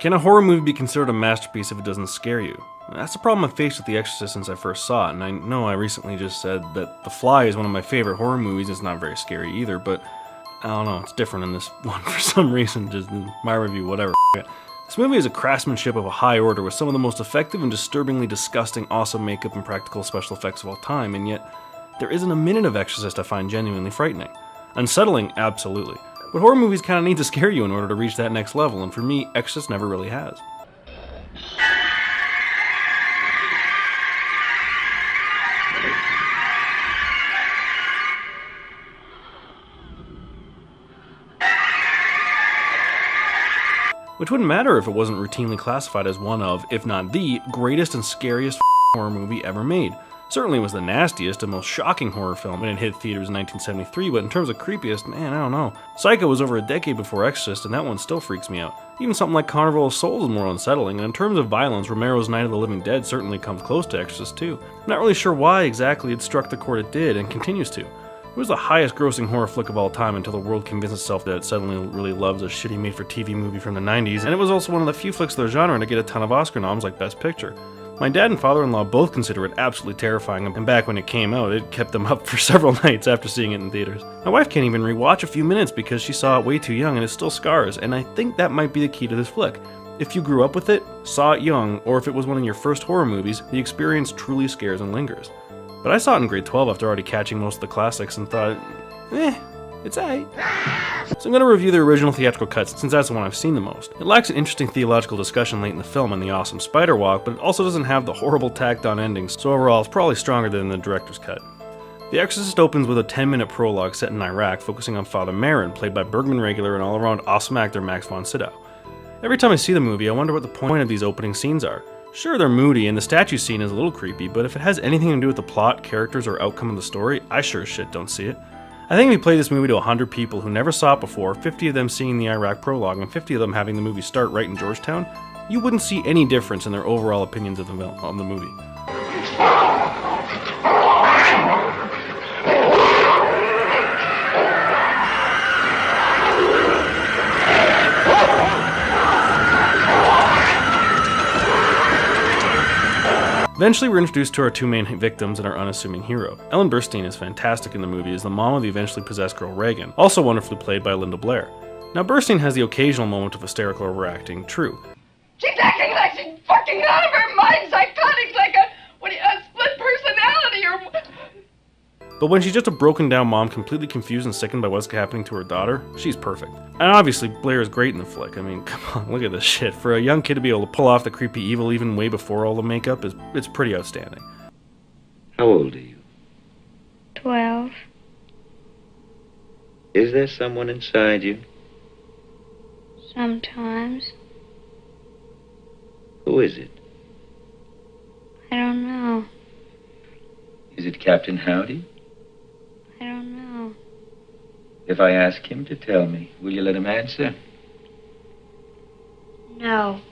Can a horror movie be considered a masterpiece if it doesn't scare you? That's the problem I've faced with The Exorcist since I first saw it, and I know I recently just said that The Fly is one of my favorite horror movies. It's not very scary either, but I don't know, it's different in this one for some reason, just in my review, whatever. This movie is a craftsmanship of a high order with some of the most effective and disturbingly disgusting awesome makeup and practical special effects of all time, and yet there isn't a minute of Exorcist I find genuinely frightening. Unsettling, absolutely. But horror movies kind of need to scare you in order to reach that next level, and for me, Exorcist never really has. Which wouldn't matter if it wasn't routinely classified as one of, if not the, greatest and scariest horror movie ever made. Certainly it was the nastiest and most shocking horror film when it hit theaters in 1973, but in terms of creepiest, man, I don't know. Psycho was over a decade before Exorcist, and that one still freaks me out. Even something like Carnival of Souls is more unsettling, and in terms of violence, Romero's Night of the Living Dead certainly comes close to Exorcist too. I'm not really sure why exactly it struck the chord it did, and continues to. It was the highest grossing horror flick of all time until the world convinced itself that it suddenly really loves a shitty made-for-TV movie from the 90s, and it was also one of the few flicks of the genre to get a ton of Oscar noms like Best Picture. My dad and father-in-law both consider it absolutely terrifying, and back when it came out, it kept them up for several nights after seeing it in theaters. My wife can't even rewatch a few minutes because she saw it way too young and it still scars, and I think that might be the key to this flick. If you grew up with it, saw it young, or if it was one of your first horror movies, the experience truly scares and lingers. But I saw it in grade 12 after already catching most of the classics and thought, it's aight. So I'm going to review the original theatrical cut since that's the one I've seen the most. It lacks an interesting theological discussion late in the film and the awesome spider walk, but it also doesn't have the horrible tacked-on endings, so overall it's probably stronger than the director's cut. The Exorcist opens with a 10-minute prologue set in Iraq, focusing on Father Marin, played by Bergman regular and all-around awesome actor Max von Sydow. Every time I see the movie, I wonder what the point of these opening scenes are. Sure, they're moody, and the statue scene is a little creepy, but if it has anything to do with the plot, characters, or outcome of the story, I sure as shit don't see it. I think if you play this movie to 100 people who never saw it before, 50 of them seeing the Iraq prologue, and 50 of them having the movie start right in Georgetown, you wouldn't see any difference in their overall opinions of the movie. Eventually, we're introduced to our two main victims and our unassuming hero. Ellen Burstyn is fantastic in the movie as the mom of the eventually possessed girl Reagan, also wonderfully played by Linda Blair. Now, Burstyn has the occasional moment of hysterical overacting, true. She's acting like she's fucking out of her mind, psychotic, like a split personality or... But when she's just a broken down mom completely confused and sickened by what's happening to her daughter, she's perfect. And obviously, Blair is great in the flick. I mean, come on, look at this shit. For a young kid to be able to pull off the creepy evil even way before all the makeup, it's pretty outstanding. How old are you? 12. Is there someone inside you? Sometimes. Who is it? I don't know. Is it Captain Howdy? I don't know. If I ask him to tell me, will you let him answer? No.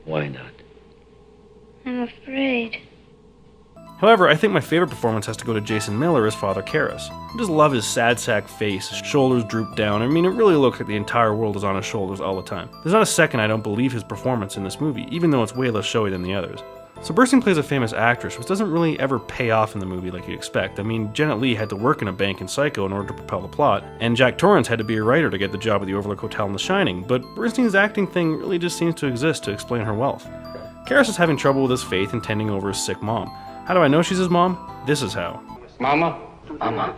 Why not? I'm afraid. However, I think my favorite performance has to go to Jason Miller as Father Karras. I just love his sad sack face, his shoulders droop down. I mean, it really looks like the entire world is on his shoulders all the time. There's not a second I don't believe his performance in this movie, even though it's way less showy than the others. So Burstyn plays a famous actress, which doesn't really ever pay off in the movie like you'd expect. I mean, Janet Leigh had to work in a bank in Psycho in order to propel the plot, and Jack Torrance had to be a writer to get the job at the Overlook Hotel in The Shining, but Burstyn's acting thing really just seems to exist to explain her wealth. Karras is having trouble with his faith and tending over his sick mom. How do I know she's his mom? This is how. Mama? Mama.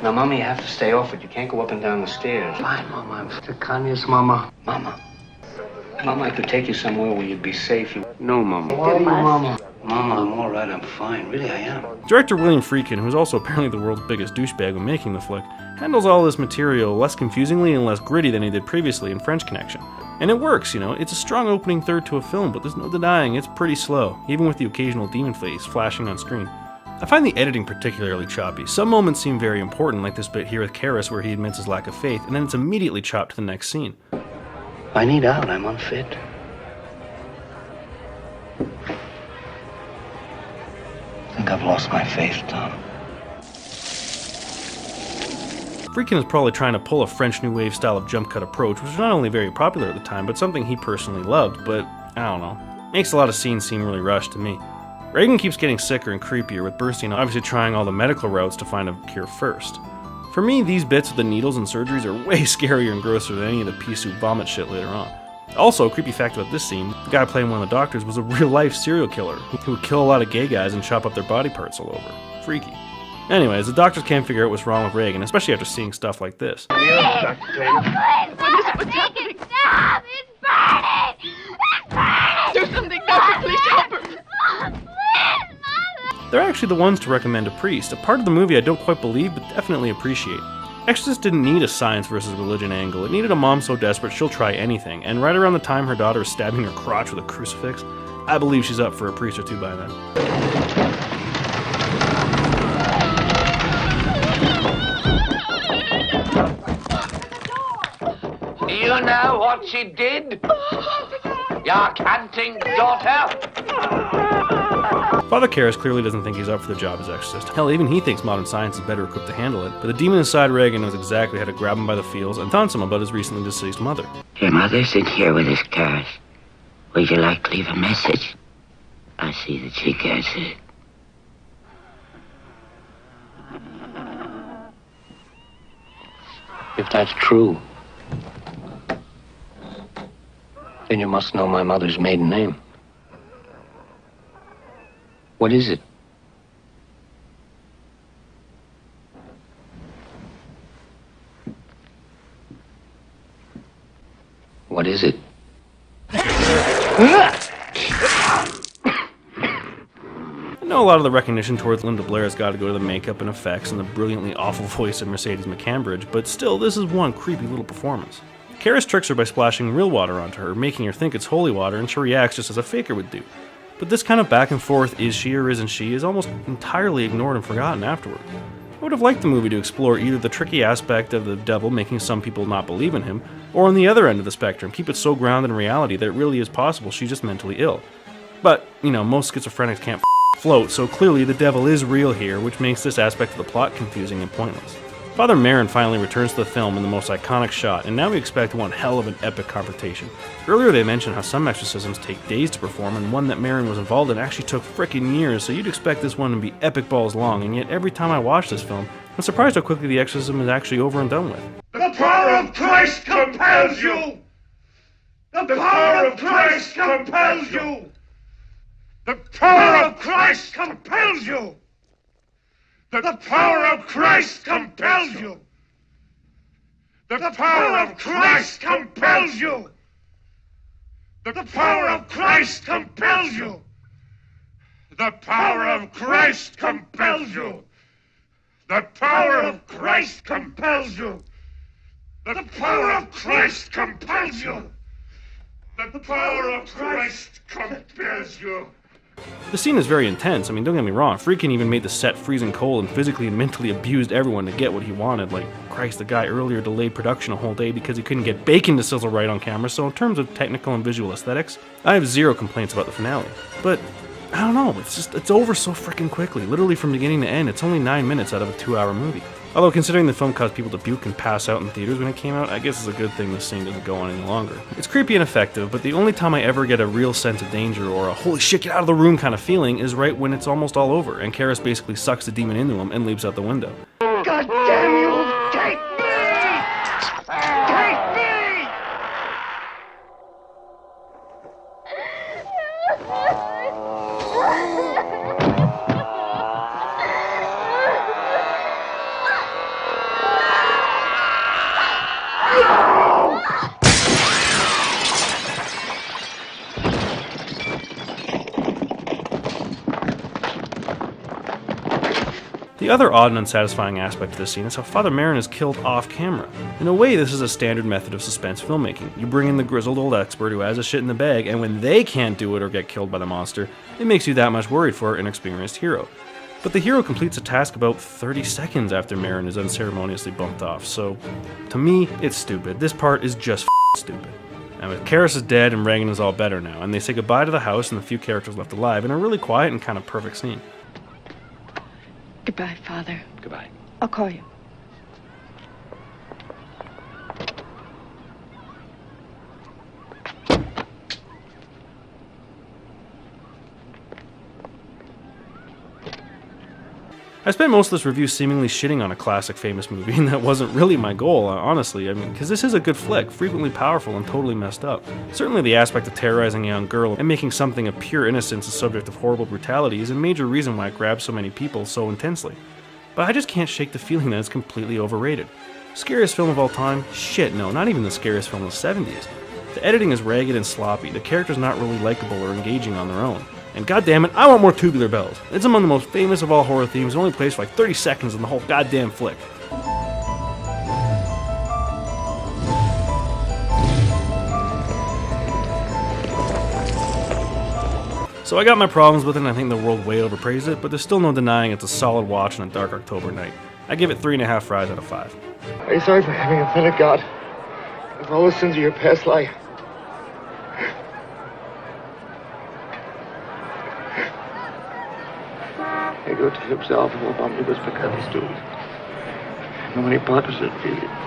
Now, Mama, you have to stay off it. You can't go up and down the stairs. Fine, Mama. I'm sick, Kanye's Mama. Mama. Mama, I could take you somewhere where you'd be safe. No, Mama. Why, Mama? Mama, I'm all right. I'm fine. Really, I am. Director William Friedkin, who's also apparently the world's biggest douchebag when making the flick, handles all this material less confusingly and less gritty than he did previously in French Connection. And it works, you know, it's a strong opening third to a film, but there's no denying it's pretty slow, even with the occasional demon face flashing on screen. I find the editing particularly choppy. Some moments seem very important, like this bit here with Karras where he admits his lack of faith, and then it's immediately chopped to the next scene. I need out. I'm unfit. I think I've lost my faith, Tom. Friedkin is probably trying to pull a French New Wave style of jump cut approach, which was not only very popular at the time, but something he personally loved, but I don't know. Makes a lot of scenes seem really rushed to me. Reagan keeps getting sicker and creepier, with Burstyn obviously trying all the medical routes to find a cure first. For me, these bits with the needles and surgeries are way scarier and grosser than any of the pea soup vomit shit later on. Also, a creepy fact about this scene, the guy playing one of the doctors was a real-life serial killer who would kill a lot of gay guys and chop up their body parts all over. Freaky. Anyways, the doctors can't figure out what's wrong with Reagan, especially after seeing stuff like this. What is it? What's happening? Stop! It's burning! It's burning! Do something, Doctor. Please help her. Please, Mother! They're actually the ones to recommend a priest, a part of the movie I don't quite believe but definitely appreciate. Exorcist didn't need a science versus religion angle, it needed a mom so desperate she'll try anything, and right around the time her daughter is stabbing her crotch with a crucifix, I believe she's up for a priest or two by then. You know what she did? Your canting daughter? Father Karras clearly doesn't think he's up for the job as Exorcist. Hell, even he thinks modern science is better equipped to handle it, but the demon inside Reagan knows exactly how to grab him by the feels and taunt him about his recently deceased mother. Your mother's in here with us, Karras. Would you like to leave a message? I see that she gets it. If that's true, then you must know my mother's maiden name. What is it? What is it? I know a lot of the recognition towards Linda Blair has got to go to the makeup and effects and the brilliantly awful voice of Mercedes McCambridge, but still, this is one creepy little performance. Karras tricks her by splashing real water onto her, making her think it's holy water, and she reacts just as a faker would do. But this kind of back and forth, is she or isn't she, is almost entirely ignored and forgotten afterward. I would have liked the movie to explore either the tricky aspect of the devil making some people not believe in him, or on the other end of the spectrum, keep it so grounded in reality that it really is possible she's just mentally ill. But, you know, most schizophrenics can't float, so clearly the devil is real here, which makes this aspect of the plot confusing and pointless. Father Merrin finally returns to the film in the most iconic shot, and now we expect one hell of an epic confrontation. Earlier they mentioned how some exorcisms take days to perform, and one that Merrin was involved in actually took frickin' years, so you'd expect this one to be epic balls long, and yet every time I watch this film, I'm surprised how quickly the exorcism is actually over and done with. The power of Christ compels you! The power of Christ compels you! The power of Christ compels you! The power of Christ compels you! The power of Christ compels you! The power of Christ compels you! The power of Christ compels you! The power of Christ compels you! The power of Christ compels you! The power of Christ compels you! The scene is very intense. I mean, don't get me wrong, Friedkin even made the set freezing cold and physically and mentally abused everyone to get what he wanted. Like, Christ, the guy earlier delayed production a whole day because he couldn't get bacon to sizzle right on camera, so in terms of technical and visual aesthetics, I have zero complaints about the finale. But, I don't know, it's over so freaking quickly. Literally from beginning to end, it's only 9 minutes out of a 2-hour movie. Although, considering the film caused people to puke and pass out in theaters when it came out, I guess it's a good thing this scene doesn't go on any longer. It's creepy and effective, but the only time I ever get a real sense of danger or a holy shit, get out of the room kind of feeling is right when it's almost all over, and Karras basically sucks the demon into him and leaps out the window. God damn you! Take me! Take me! The other odd and unsatisfying aspect of this scene is how Father Merrin is killed off camera. In a way, this is a standard method of suspense filmmaking. You bring in the grizzled old expert who has a shit in the bag, and when they can't do it or get killed by the monster, it makes you that much worried for our inexperienced hero. But the hero completes a task about 30 seconds after Merrin is unceremoniously bumped off, so to me, it's stupid. This part is just stupid. And with Karras is dead and Reagan is all better now, and they say goodbye to the house and the few characters left alive in a really quiet and kind of perfect scene. Goodbye, Father. Goodbye. I'll call you. I spent most of this review seemingly shitting on a classic famous movie, and that wasn't really my goal, honestly. I mean, because this is a good flick, frequently powerful and totally messed up. Certainly the aspect of terrorizing a young girl and making something of pure innocence a subject of horrible brutality is a major reason why it grabs so many people so intensely. But I just can't shake the feeling that it's completely overrated. Scariest film of all time? Shit, no, not even the scariest film of the 70s. The editing is ragged and sloppy, the characters not really likable or engaging on their own. And goddammit, I want more Tubular Bells. It's among the most famous of all horror themes, only plays for like 30 seconds in the whole goddamn flick. So I got my problems with it, and I think the world way overpraised it, but there's still no denying it's a solid watch on a dark October night. I give it 3.5 fries out of 5. Are you sorry for having offended God? And for all the sins of your past life? Hij doet zichzelf op omnibus bekend is doen. Nobody bothers it, really.